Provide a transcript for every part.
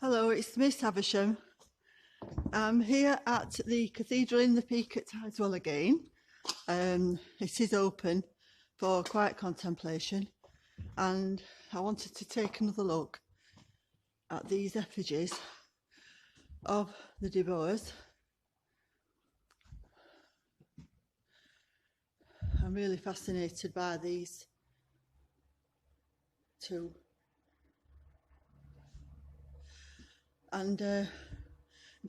Hello, it's Miss Havisham. I'm here at the Cathedral in the Peak at Tideswell again. It is open for quiet contemplation, and I wanted to take another look at these effigies of the De Boers. I'm really fascinated by these two. And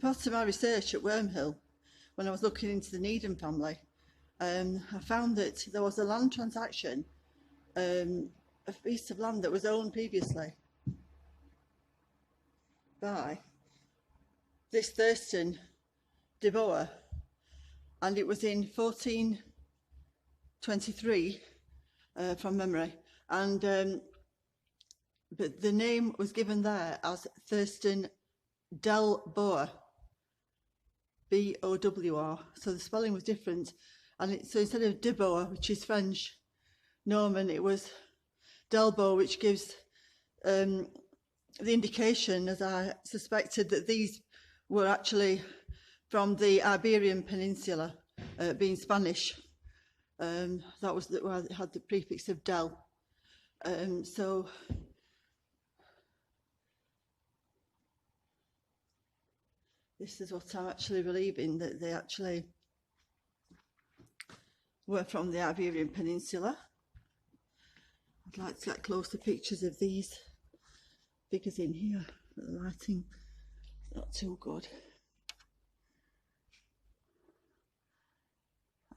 part of my research at Wormhill, when I was looking into the Needham family, I found that there was a land transaction, a piece of land that was owned previously by this Thurston de Boer, and it was in 1423 from memory, and but the name was given there as Thurston Del Boer, B-O-W-R, so the spelling was different, and so instead of de Boer, which is French Norman, it was Del Boer, which gives the indication, as I suspected, that these were actually from the Iberian Peninsula, being Spanish. That was why it had the prefix of Del. So this is what I'm actually believing, that they actually were from the Iberian Peninsula. I'd like to get closer pictures of these figures in here, but the lighting is not too good.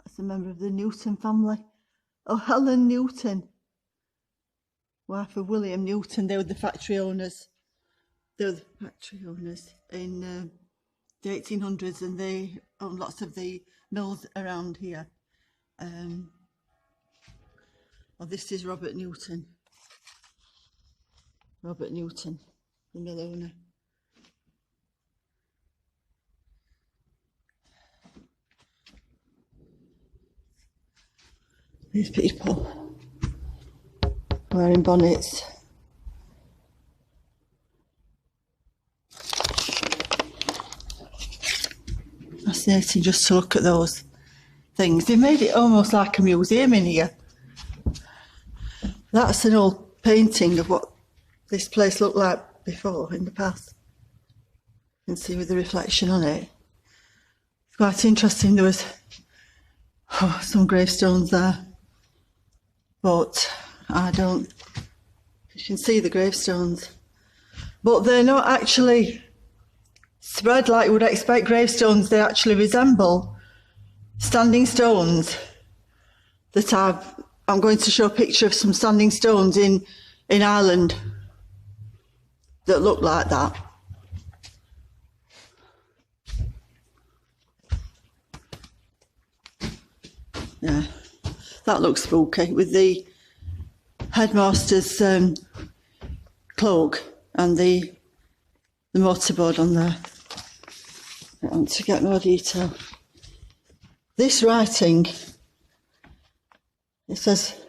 That's a member of the Newton family. Oh, Helen Newton, wife of William Newton. They were the factory owners. They were the factory owners in the 1800s, and they owned lots of the mills around here. Well, this is Robert Newton. Robert Newton, the mill owner. These people wearing bonnets. Fascinating just to look at those things. They made it almost like a museum in here. That's an old painting of what this place looked like before, in the past. You can see with the reflection on it. It's quite interesting. There was some gravestones there, but you can see the gravestones, but they're not actually spread like you would expect gravestones. They actually resemble standing stones that I'm going to show a picture of some standing stones in Ireland that look like that. Yeah, that looks spooky with the headmaster's cloak and the mortarboard on there. I want to get more detail. This writing, it says,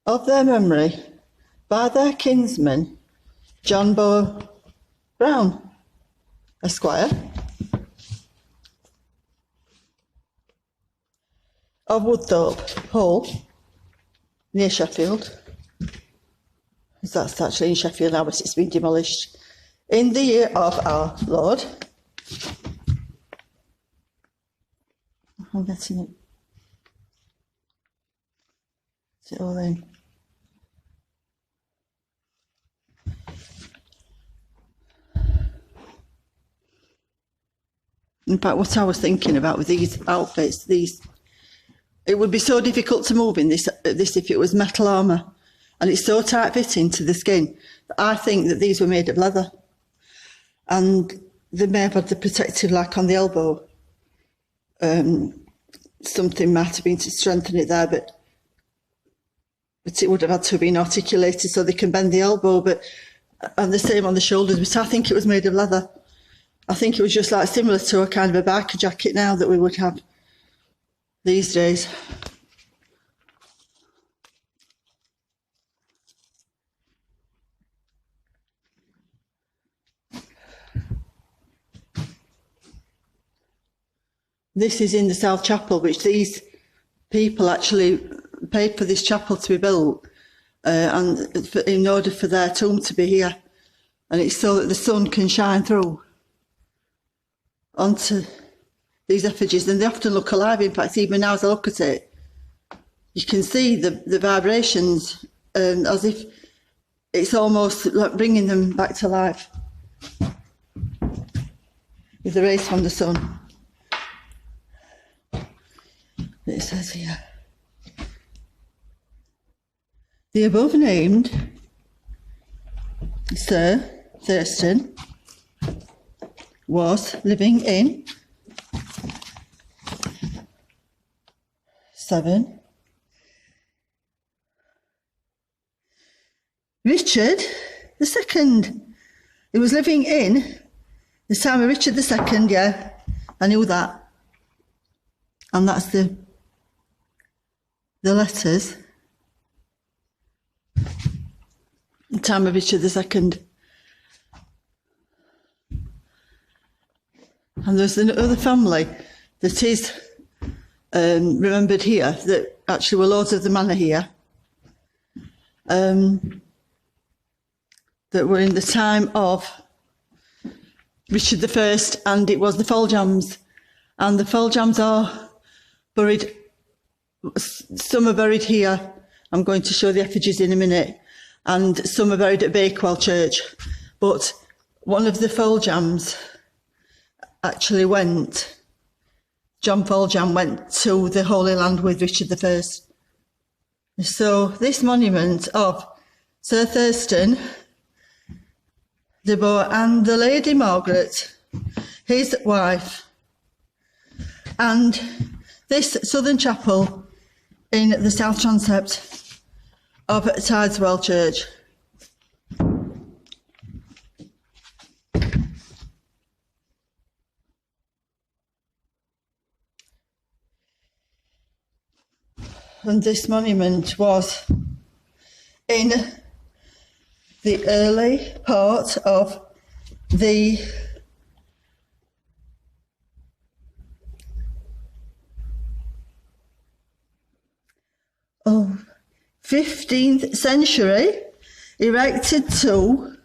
of their memory, by their kinsman, John Boer Brown, Esquire, of Woodthorpe Hall, near Sheffield. That's actually in Sheffield now, but it's been demolished. In the year of our Lord. I'm getting it. Is it all in? In fact, what I was thinking about with these outfits, it would be so difficult to move in this if it was metal armour, and it's so tight fitting to the skin. I think that these were made of leather, and they may have had the protective, like on the elbow. Something might have been to strengthen it there, but it would have had to have been articulated so they can bend the elbow, and the same on the shoulders. But I think it was made of leather. I think it was just like similar to a kind of a biker jacket now that we would have these days. this is in the South Chapel, which these people actually paid for this chapel to be built, in order for their tomb to be here. And it's so that the sun can shine through onto these effigies, and they often look alive. In fact, even now as I look at it, you can see the vibrations, as if it's almost like bringing them back to life with the rays from the sun. It says here, the above named Sir Thurston was living in 7 Richard II. He was living in the time of Richard II, yeah, I knew that. And that's the letters. The time of Richard II. And there's another family that is remembered here, that actually were lords of the manor here, that were in the time of Richard I, and it was the Foljams. And the Foljams are buried, some are buried here. I'm going to show the effigies in a minute. And some are buried at Bakewell Church. But one of the Foljams actually went, John Foljam went to the Holy Land with Richard I. So this monument of Sir Thurston de Boer and the Lady Margaret, his wife, and this southern chapel in the south transept of Tideswell Church. And this monument was in the early part of the 15th century, erected to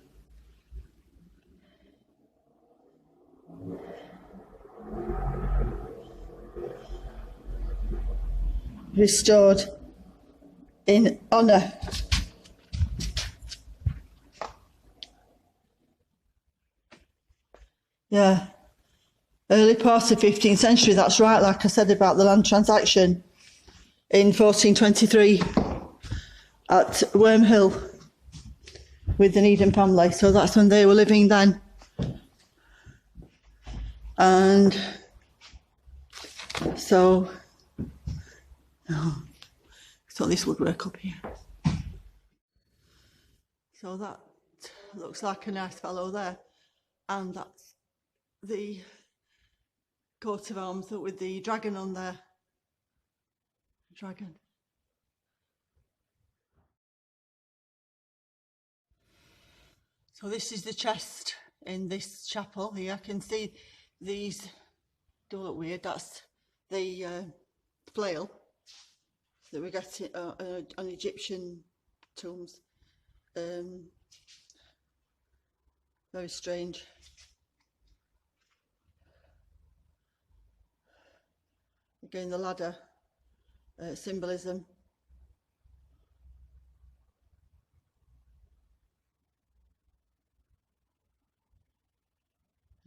restored in honour early part of 15th century, that's right, like I said about the land transaction in 1423 at Wormhill with the Needham family. So that's when they were living then. And so this would work up here. So that looks like a nice fellow there. And that's the coat of arms with the dragon on there. Dragon. So this is the chest in this chapel here. I can see these do look weird. That's the flail that we get on Egyptian tombs. Very strange. Again, the ladder symbolism.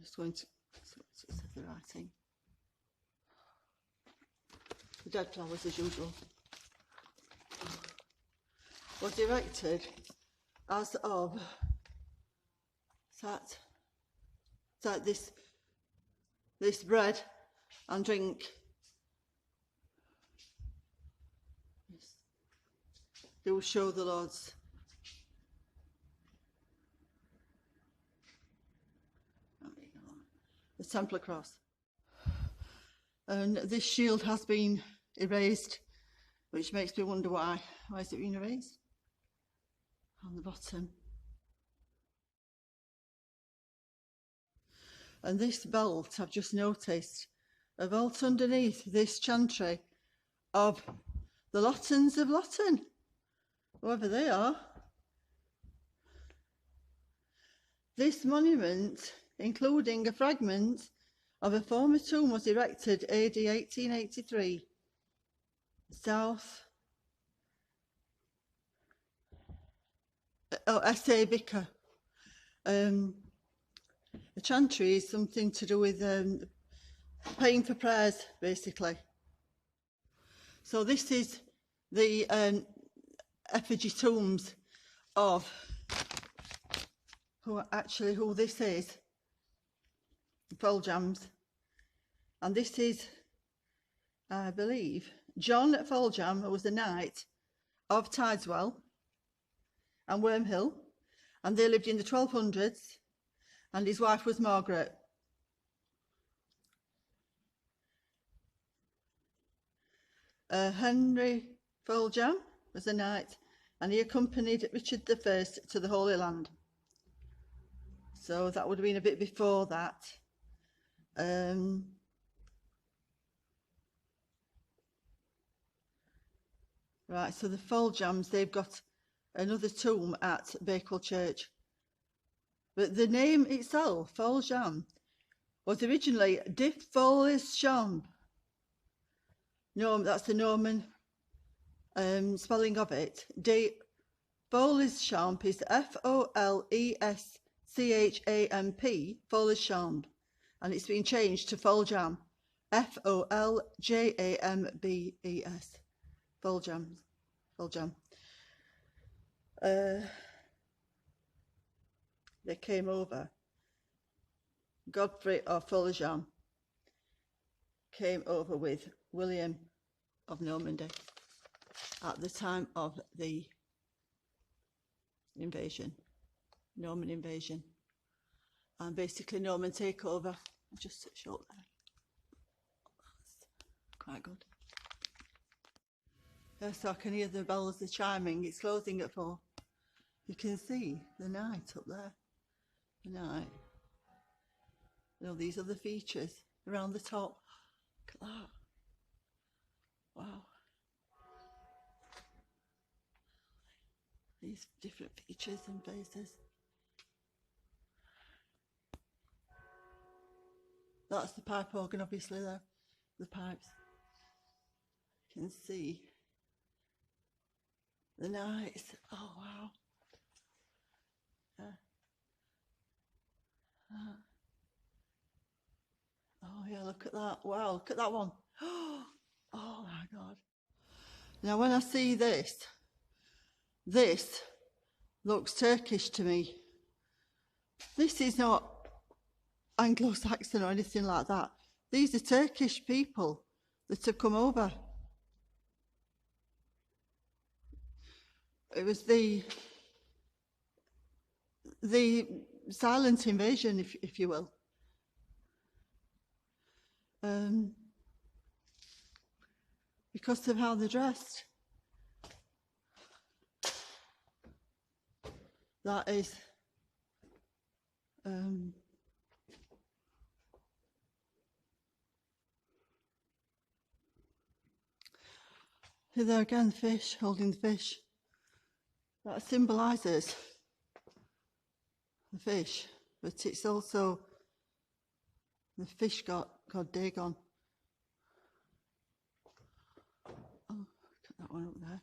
Just going to see the writing. The dead flowers as usual. Was erected as of that this bread and drink. They will show the Lord's the Templar cross. And this shield has been erased, which makes me wonder why. Why has it been erased? On the bottom. And this belt, I've just noticed, a vault underneath this chantry of the Lottons of Lotton, whoever they are. This monument, including a fragment of a former tomb, was erected AD 1883, south S.A. Bicker. The chantry is something to do with paying for prayers, basically. So this is the effigy tombs of who this is, Foljam's. And this is, I believe, John Foljam, who was a knight of Tideswell and Wormhill, and they lived in the 1200s, and his wife was Margaret. Henry Foljam was a knight, and he accompanied Richard I to the Holy Land. So that would have been a bit before that. Right, so the Foljams, they've got another tomb at Bakewell Church. But the name itself, Foljam, was originally Dif Folis Sham. No, that's the Norman spelling of it. De Folisham is Folesham, Folisham, and it's been changed to Foljam, Foljambes, Foljam, Foljam. They came over. Godfrey of Foljam came over with William of Normandy at the time of the invasion, Norman invasion, and basically Norman takeover. I'll just show up there. That's quite good. Yeah, so I can hear the bells, the chiming. It's closing at 4. You can see the night up there. The night. You know, these are the features around the top. Look at that. Wow. These different features and faces. That's the pipe organ, obviously, there. The pipes. You can see the nights. Oh, wow. Yeah. Oh, yeah, look at that. Wow, look at that one. Oh, my God. Now, when I see this looks Turkish to me. This is not Anglo-Saxon or anything like that. These are Turkish people that have come over. It was the silent invasion, if you will. Because of how they're dressed. That is here there again, the fish, holding the fish. That symbolises the fish, but it's also the fish god Dagon. Oh, look at that one up there.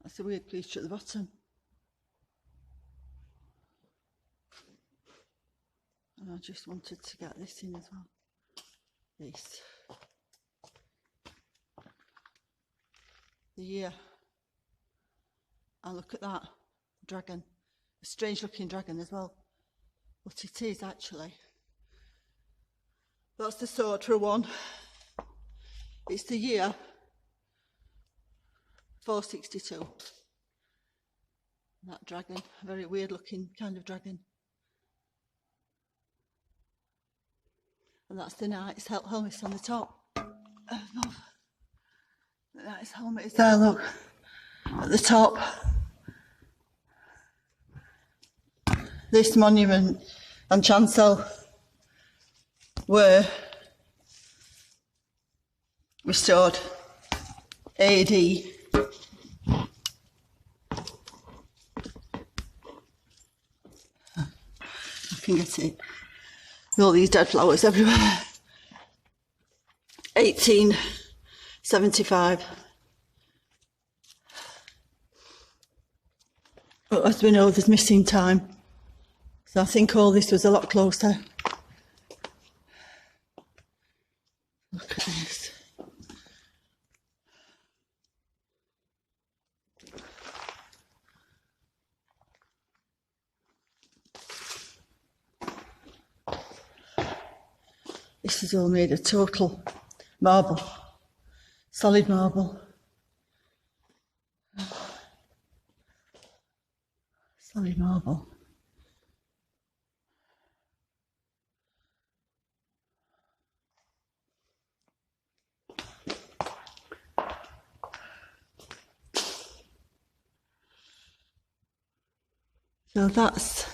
That's a weird creature at the bottom. And I just wanted to get this in as well. This. The year. And look at that. dragon. A strange looking dragon as well. But it is actually. That's the sword for one. It's the year 462. That dragon, a very weird looking kind of dragon. And that's the knight's helmet on the top. The knight's helmet is there, look, at the top. This monument and chancel were restored AD. I can get it. All these dead flowers everywhere. 1875. But as we know, there's missing time. So I think all this was a lot closer. Look at this. This is all made of total marble, solid marble. Solid marble. So that's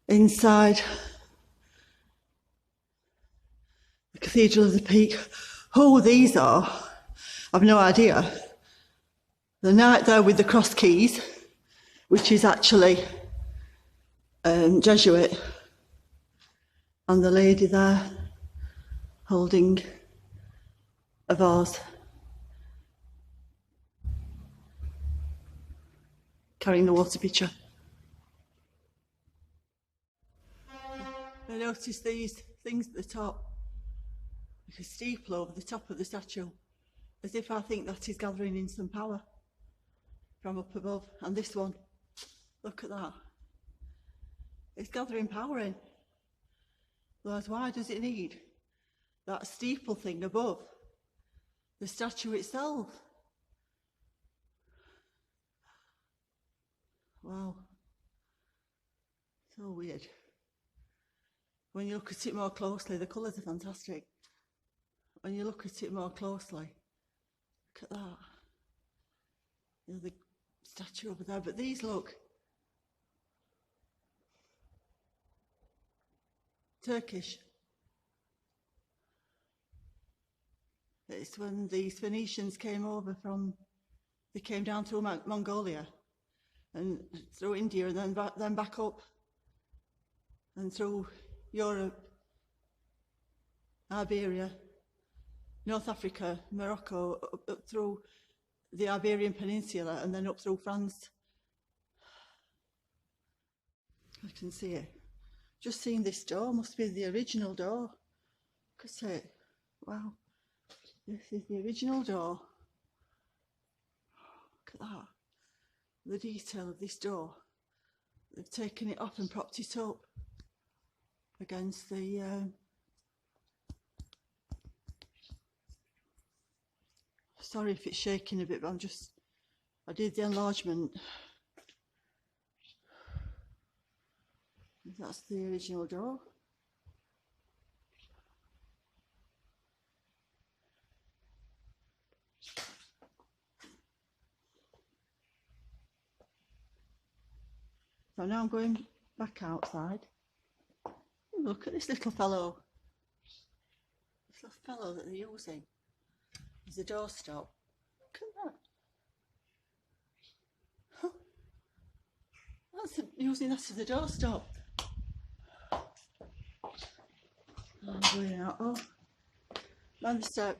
inside the Cathedral of the Peak. Who these are, I've no idea. The knight there with the cross keys, which is actually Jesuit, and the lady there holding a vase, carrying the water pitcher. I noticed these things at the top, like a steeple over the top of the statue, as if I think that is gathering in some power from up above. And this one, look at that. It's gathering power in. Otherwise, why does it need that steeple thing above the statue itself? Wow. So weird. When you look at it more closely, the colours are fantastic. When you look at it more closely, look at that. You know, the statue over there, but these look Turkish. It's when these Phoenicians came over they came down through Mongolia and through India and then back up and through Europe, Iberia, North Africa, Morocco, up through the Iberian Peninsula and then up through France. I can see it. Just seeing this door, must be the original door. Look at it. Wow. This is the original door. Look at that. The detail of this door. They've taken it off and propped it up against the sorry if it's shaking a bit, but I did the enlargement. That's the original door. So now I'm going back outside. Look at this little fellow. This little fellow that they're using as a doorstop. Look at that. Huh. Using that as a doorstop. I'm going out. Oh, mind the step.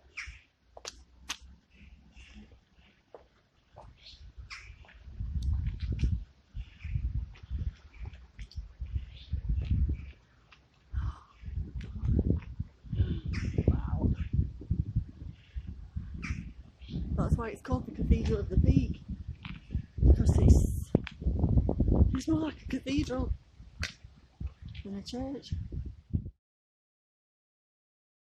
That's why it's called the Cathedral of the Peak, because it's It's more like a cathedral than a church.